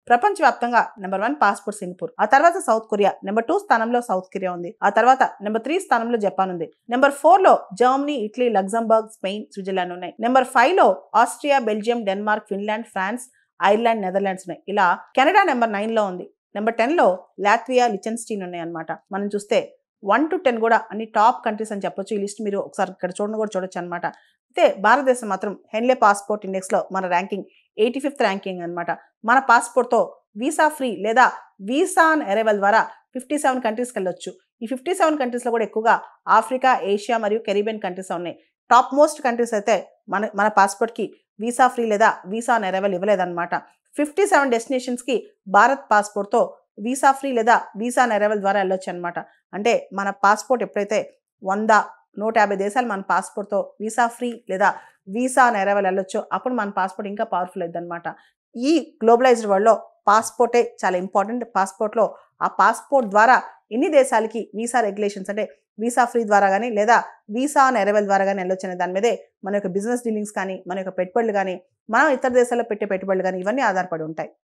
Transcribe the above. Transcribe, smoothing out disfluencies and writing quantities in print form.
ప్రపంచవ్యాప్తంగా number 1 passport Singapore. ఆ తర్వాత సౌత్ కొరియా. నెంబర్ 2 స్థానంలో సౌత్ కొరియా ఉంది. ఆ తర్వాత నెంబర్ 3 స్థానంలో జపాన్ ఉంది. నెంబర్ 4 లో Germany, Italy, Luxembourg, Spain, Switzerland ఉన్నాయి. నెంబర్ 5 లో Austria, Belgium, Denmark, Finland, France, Ireland, Netherlands ఉన్నాయి. ఇలా కెనడా నెంబర్ 9 లో ఉంది. నెంబర్ 10 లో లాట్వియా, లిచెన్స్టీన్ ఉన్నాయి అన్నమాట. మనం చూస్తే 1 to 10 కూడా అన్ని టాప్ కంట్రీస్ అని చెప్పొచ్చు. ఈ లిస్ట్ మీరు ఒకసారి ఇక్కడ చూడొచ్చు అనమాట. అయితే భారతదేశం మాత్రం హెన్లే పాస్పోర్ట్ ఇండెక్స్ లో మన ర్యాంకింగ్ 85th ర్యాంకింగ్ అనమాట. మన పాస్పోర్ట్ తో వీసా ఫ్రీ లేదా వీసా ఆన్ అరైవల్ ద్వారా 57 కంట్రీస్కి వెళ్ళొచ్చు. ఈ 57 కంట్రీస్ లో కూడా ఎక్కువగా ఆఫ్రికా, ఏషియా మరియు కెరీబియన్ కంట్రీస్ ఉన్నాయి. టాప్ మోస్ట్ కంట్రీస్ అయితే మన పాస్పోర్ట్ కి వీసా ఫ్రీ లేదా వీసా ఆన్ అరైవల్ ఇవ్వలేదన్నమాట. 57 డెస్టినేషన్స్ కి భారత్ పాస్పోర్ట్ తో వీసా ఫ్రీ లేదా వీసా ఆన్ అరైవల్ ద్వారా వెళ్ళొచ్చు అనమాట. అంటే మన పాస్పోర్ట్ ఎప్పుడైతే 100-150 దేశాలు మన పాస్పోర్ట్తో వీసా ఫ్రీ లేదా వీసా ఆన్ అరైవల్ వెళ్ళొచ్చో అప్పుడు మన పాస్పోర్ట్ ఇంకా పవర్ఫుల్ అవుతుంది అనమాట. ఈ గ్లోబలైజ్డ్ వరల్డ్లో పాస్పోర్టే చాలా ఇంపార్టెంట్. పాస్పోర్ట్లో ఆ పాస్పోర్ట్ ద్వారా ఎన్ని దేశాలకి వీసా రెగ్యులేషన్స్ అంటే వీసా ఫ్రీ ద్వారా కానీ లేదా వీసా ఆన్ అరైవల్ ద్వారా కానీ వెళ్ళొచ్చు అనే దాని మీదే మన యొక్క బిజినెస్ డీలింగ్స్ కానీ మన యొక్క పెట్టుబడులు కానీ మనం ఇతర దేశాల్లో పెట్టే పెట్టుబడులు కానీ ఇవన్నీ ఆధారపడి ఉంటాయి.